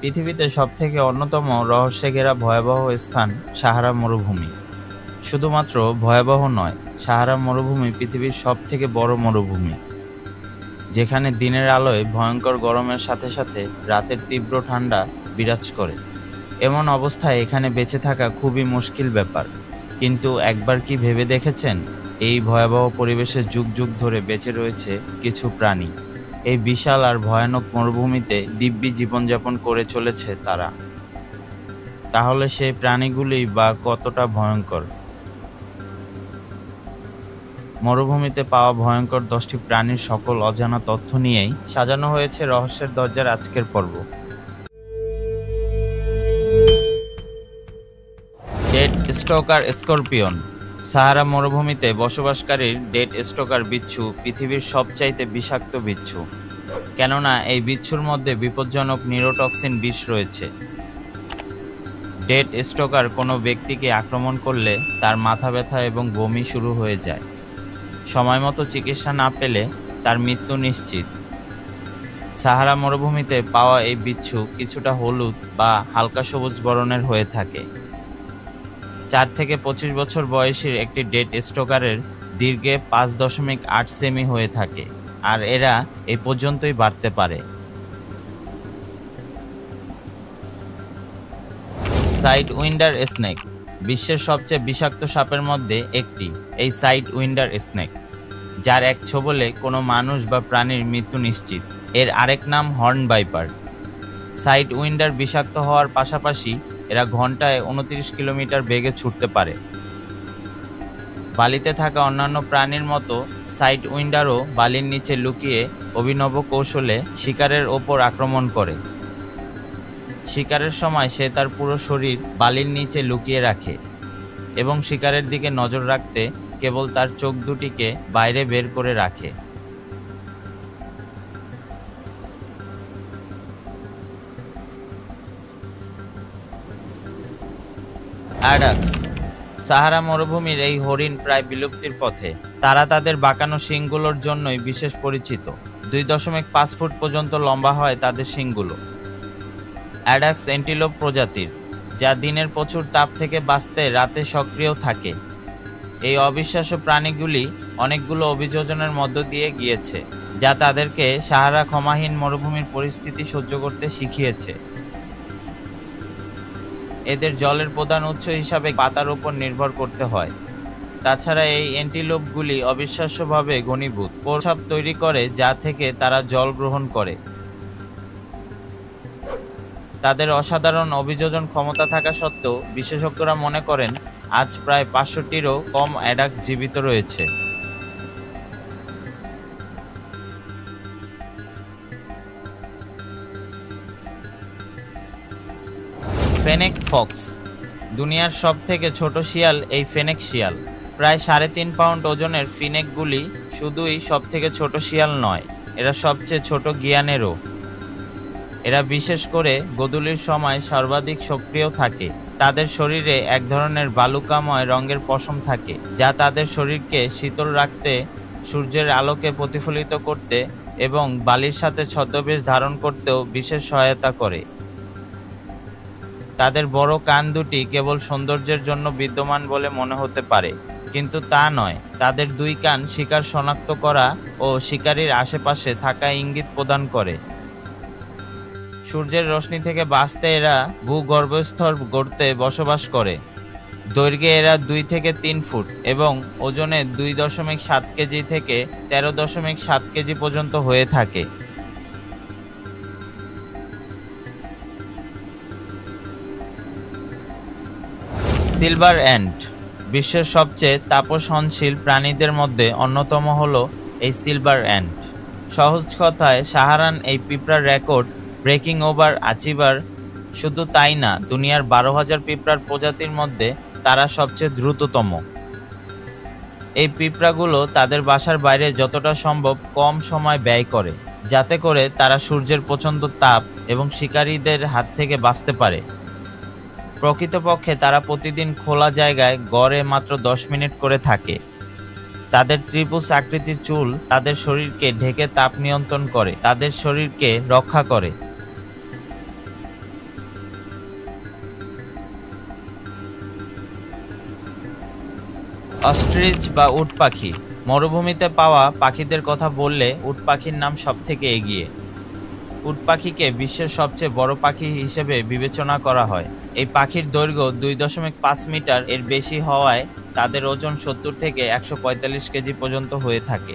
পৃথিবীতে সবথেকে অন্যতম রহস্যে ঘেরা ভয়াবহ স্থান সাহারা মরুভূমি। শুধুমাত্র ভয়াবহ নয়, সাহারা মরুভূমি পৃথিবীর সবথেকে বড় মরুভূমি, যেখানে দিনের আলোয় ভয়ঙ্কর গরমের সাথে সাথে রাতের তীব্র ঠান্ডা বিরাজ করে। এমন অবস্থায় এখানে বেঁচে থাকা খুবই মুশকিল ব্যাপার। কিন্তু একবার কি ভেবে দেখেছেন, এই ভয়াবহ পরিবেশে যুগ যুগ ধরে বেঁচে রয়েছে কিছু প্রাণী। এই বিশাল আর ভয়ানক মরুভূমিতে দিব্যি জীবনযাপন করে চলেছে তারা। তাহলে সেই প্রাণীগুলি বা কতটা ভয়ঙ্কর? মরুভূমিতে পাওয়া ভয়ঙ্কর 10টি প্রাণীর সকল অজানা তথ্য নিয়েই সাজানো হয়েছে রহস্যের দরজার আজকের পর্ব। Dead stoker scorpion. সাহারা মরুভূমিতে বসবাসকারী ডেড স্টোকার বিচ্ছু পৃথিবীর সবচাইতে বিষাক্ত বিচ্ছু, কেননা এই বিচ্ছুর মধ্যে বিপজ্জনক নিউরোটক্সিন বিষ রয়েছে। ডেড স্টোকার কোনো ব্যক্তিকে আক্রমণ করলে তার মাথা ব্যথা এবং বমি শুরু হয়ে যায়। সময়মতো চিকিৎসা না পেলে তার মৃত্যু নিশ্চিত। সাহারা মরুভূমিতে পাওয়া এই বিচ্ছু কিছুটা হলুদ বা হালকা সবুজ বর্ণের হয়ে থাকে। 4 থেকে 25 বছর বয়সীর একটি ডেড স্টোকারের দীর্ঘে 5.8 সেমি হয়ে থাকে, আর এরা এই পর্যন্তই বাড়তে পারে। Side winder snake. বিশ্বের সবচেয়ে বিষাক্ত সাপের মধ্যে একটি এই সাইড উইন্ডার স্নেক, যার এক ছোবলে কোনো মানুষ বা প্রাণীর মৃত্যু নিশ্চিত। এর আরেক নাম হর্ন ভাইপার। সাইড উইন্ডার বিষাক্ত হওয়ার পাশাপাশি এরা ঘন্টায় 29 কিলোমিটার বেগে ছুটতে পারে। বালিতে থাকা অন্যান্য প্রাণীর মতো সাইড উইন্ডারও বালির নিচে লুকিয়ে অভিনব কৌশলে শিকারের ওপর আক্রমণ করে। শিকারের সময় সে তার পুরো শরীর বালির নিচে লুকিয়ে রাখে এবং শিকারের দিকে নজর রাখতে কেবল তার চোখ দুটিকে বাইরে বের করে রাখে। অ্যাডাক্স। সাহারা মরুভূমির এই হরিণ প্রায় বিলুপ্তির পথে। তারা তাদের বাঁকানো শিংগুলোর জন্যই বিশেষ পরিচিত। 2.5 ফুট পর্যন্ত লম্বা হয় তাদের শিংগুলো। অ্যাডাক্স অ্যান্টিলোপ প্রজাতির, যা দিনের প্রচুর তাপ থেকে বাঁচতে রাতে সক্রিয় থাকে। এই অবিশ্বাস্য প্রাণীগুলি অনেকগুলো অভিযোজনের মধ্য দিয়ে গিয়েছে, যা তাদেরকে সাহারা ক্ষমাহীন মরুভূমির পরিস্থিতি সহ্য করতে শিখিয়েছে। এদের জলের প্রধান উৎস হিসাবে পাতার উপর নির্ভর করতে হয়। তাছাড়া এই অ্যান্টিলোপগুলি অবিশ্বাস্যভাবে ঘনীভূত প্রস্রাব তৈরি করে, যা থেকে তারা জল গ্রহণ করে। তাদের অসাধারণ অভিযোজন ক্ষমতা থাকা সত্ত্বেও বিশেষজ্ঞরা মনে করেন আজ প্রায় 500টিরও কম অ্যাডাক্স জীবিত রয়েছে। Fennec Fox. দুনিয়ার সবথেকে ছোট শিয়াল এই ফেনেক শিয়াল। প্রায় 3.5 পাউন্ড ওজনের ফিনেকগুলি শুধুই সবথেকে ছোট শিয়াল নয়, এরা সবচেয়ে ছোট গিয়ানেরও। এরা বিশেষ করে গোধূলির সময় সর্বাধিক সক্রিয় থাকে। তাদের শরীরে এক ধরনের বালুকাময় রঙের পশম থাকে, যা তাদের শরীরকে শীতল রাখতে, সূর্যের আলোকে প্রতিফলিত করতে এবং বালির সাথে ছদ্মবেশ ধারণ করতেও বিশেষ সহায়তা করে। তাদের বড় কান দুটি কেবল সৌন্দর্যের জন্য বিদ্যমান বলে মনে হতে পারে, কিন্তু তা নয়। তাদের 2 কান শিকার শনাক্ত করা ও শিকারীর আশেপাশে থাকা ইঙ্গিত প্রদান করে। সূর্যের রশ্মি থেকে বাঁচতে এরা ভূগর্ভস্থ গর্তে বসবাস করে। দৈর্ঘ্যে এরা 2 থেকে 3 ফুট এবং ওজনে 2.7 কেজি থেকে 13.7 কেজি পর্যন্ত হয়ে থাকে। Silver ant. বিশ্বের সবচেয়ে তাপসহনশীল প্রাণীদের মধ্যে অন্যতম হল এই সিলভার অ্যান্ট। সহজ কথায় সাহারান এই পিঁপড়ার রেকর্ড ব্রেকিং ওভার অ্যাচিভার। শুধু তাই না, দুনিয়ার 12,000 পিঁপড়ার প্রজাতির মধ্যে তারা সবচেয়ে দ্রুততম। এই পিঁপড়াগুলো তাদের বাসার বাইরে যতটা সম্ভব কম সময় ব্যয় করে, যাতে করে তারা সূর্যের প্রচণ্ড তাপ এবং শিকারীদের হাত থেকে বাঁচতে পারে। প্রকৃতপক্ষে তারা প্রতিদিন খোলা জায়গায় গড়ে মাত্র 10 মিনিট করে থাকে। তাদের ত্রিভুজ আকৃতির চুল তাদের শরীরকে ঢেকে তাপ নিয়ন্ত্রণ করে, তাদের শরীরকে রক্ষা করে। অস্ট্রিচ বা উট পাখি। মরুভূমিতে পাওয়া পাখিদের কথা বললে উট পাখির নাম সবথেকে এগিয়ে। উট পাখিকে বিশ্বের সবচেয়ে বড় পাখি হিসেবে বিবেচনা করা হয়। এই পাখির দৈর্ঘ্য 2.5 মিটার এর বেশি হওয়ায় তাদের ওজন 70 থেকে 145 কেজি পর্যন্ত হয়ে থাকে।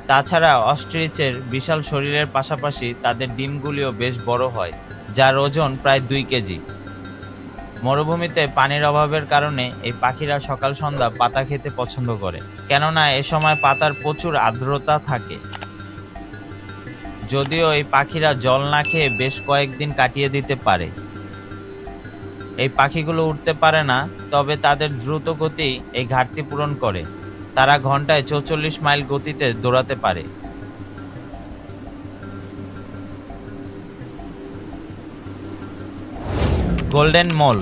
তাছাড়া অস্ট্রিচের বিশাল শরীরের পাশাপাশি তাদের ডিমগুলিও বেশ বড় হয়, যার ওজন প্রায় 2 কেজি। মরুভূমিতে পানির অভাবের কারণে এই পাখিরা সকাল সন্ধ্যা পাতা খেতে পছন্দ করে, কেননা এ সময় পাতার প্রচুর আর্দ্রতা থাকে। যদিও এই পাখিরা জল না খেয়ে বেশ কয়েকদিন কাটিয়ে দিতে পারে। এই পাখিগুলো উড়তে পারে না, তবে তাদের দ্রুত গতি এই ঘাটতি পূরণ করে। তারা ঘন্টায় 44 মাইল গতিতে দৌড়াতে পারে। গোল্ডেন মোল।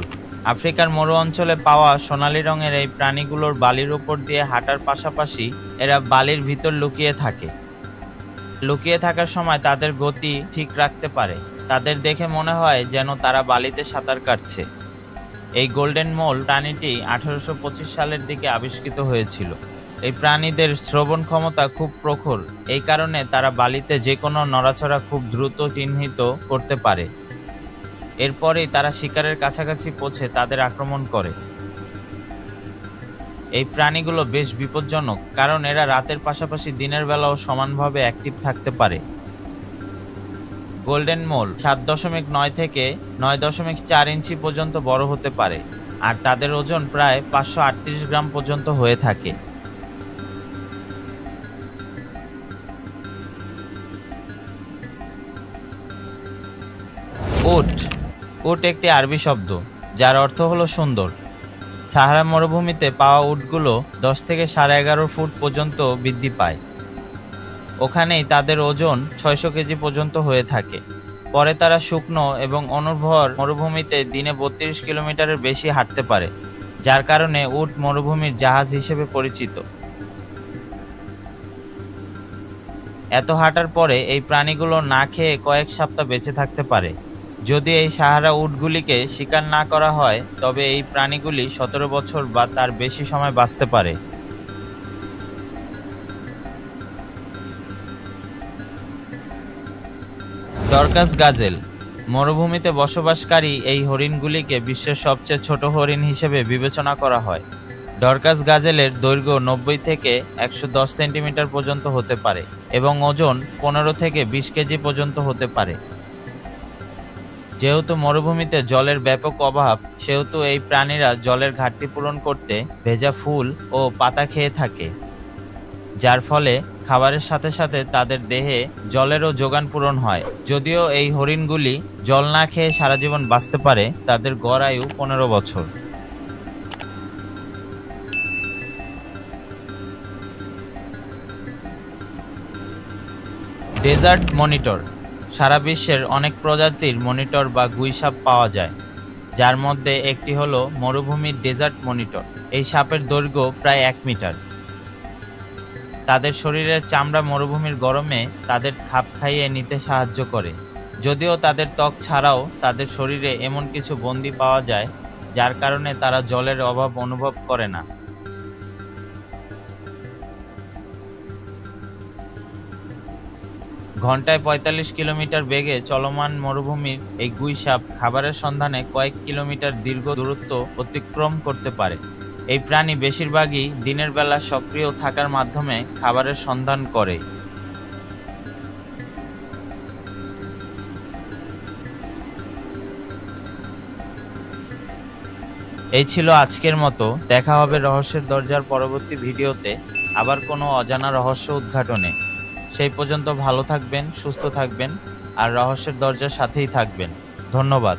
আফ্রিকার মরু অঞ্চলে পাওয়া সোনালী রঙের এই প্রাণীগুলোর বালির উপর দিয়ে হাঁটার পাশাপাশি এরা বালির ভিতর লুকিয়ে থাকে। লুকিয়ে থাকার সময় তাদের গতি ঠিক রাখতে পারে। তাদের দেখে মনে হয় যেন তারা বালিতে সাঁতার কাটছে। এই গোল্ডেন মোল প্রাণীটি 1825 সালের দিকে আবিষ্কৃত হয়েছিল। এই প্রাণীদের শ্রবণ ক্ষমতা খুব প্রখর, এই কারণে তারা বালিতে যে কোনো নড়াচড়া খুব দ্রুত চিহ্নিত করতে পারে। এরপরেই তারা শিকারের কাছাকাছি পৌঁছে তাদের আক্রমণ করে। এই প্রাণীগুলো বেশ বিপজ্জনক, কারণ এরা রাতের পাশাপাশি দিনের বেলাও সমানভাবে অ্যাক্টিভ থাকতে পারে। গোল্ডেন মোল 7.9 থেকে 9.4 ইঞ্চি পর্যন্ত বড় হতে পারে, আর তাদের ওজন প্রায় 538 গ্রাম পর্যন্ত হয়ে থাকে। উট। উট একটি আরবি শব্দ, যার অর্থ হলো সুন্দর। সাহারা মরুভূমিতে পাওয়া উটগুলো 10 থেকে 11.5 ফুট পর্যন্ত বৃদ্ধি পায়। ওখানেই তাদের ওজন 600 কেজি পর্যন্ত হয়ে থাকে। পরে তারা শুকনো এবং অনুর্বর মরুভূমিতে দিনে 32 কিলোমিটারের বেশি হাঁটতে পারে, যার কারণে উট মরুভূমির জাহাজ হিসেবে পরিচিত। এত হাঁটার পরে এই প্রাণীগুলো না খেয়ে কয়েক সপ্তাহ বেঁচে থাকতে পারে। যদি এই সাহারা উটগুলিকে শিকার না করা হয়, তবে এই প্রাণীগুলি 17 বছর বা তার বেশি সময় বাঁচতে পারে। ডরকাস গাজেল। মরুভূমিতে বসবাসকারী এই হরিণগুলিকে বিশ্বের সবচেয়ে ছোট হরিণ হিসেবে বিবেচনা করা হয়। ডরকাস গাজেলের দৈর্ঘ্য 90 থেকে 110 সেন্টিমিটার পর্যন্ত হতে পারে এবং ওজন 15 থেকে 20 কেজি পর্যন্ত হতে পারে। যেহেতু মরুভূমিতে জলের ব্যাপক অভাব, সেহেতু এই প্রাণীরা জলের ঘাটতি পূরণ করতে ভেজা ফুল ও পাতা খেয়ে থাকে, যার ফলে খাবারের সাথে সাথে তাদের দেহে জলেরও যোগান পূরণ হয়। যদিও এই হরিণগুলি জল না খেয়ে সারা জীবন বাঁচতে পারে, তাদের গড় আয়ু 15 বছর। Dessert monitor. সারা বিশ্বের অনেক প্রজাতির মনিটর বা গুইসাপ পাওয়া যায়, যার মধ্যে একটি হলো মরুভূমির ডেজার্ট মনিটর। এই সাপের দৈর্ঘ্য প্রায় 1 মিটার। তাদের শরীরের চামড়া মরুভূমির গরমে তাদের খাপ খাইয়ে নিতে সাহায্য করে। যদিও তাদের ত্বক ছাড়াও তাদের শরীরে এমন কিছু বন্দি পাওয়া যায়, যার কারণে তারা জলের অভাব অনুভব করে না। ঘন্টায় 45 কিলোমিটার বেগে চলমান মরুভূমির এই গুইসাপ খাবারের সন্ধানে কয়েক কিলোমিটার দীর্ঘ দূরত্ব অতিক্রম করতে পারে। এই প্রাণী বেশিরভাগই দিনের বেলা সক্রিয় থাকার মাধ্যমে খাবারের সন্ধান করে। এই ছিল আজকের মতো। দেখা হবে রহস্যের দরজার পরবর্তী ভিডিওতে, আবার কোনো অজানা রহস্য উদ্ঘাটনে। সেই পর্যন্ত ভালো থাকবেন, সুস্থ থাকবেন আর রহস্যের দরজার সাথেই থাকবেন। ধন্যবাদ।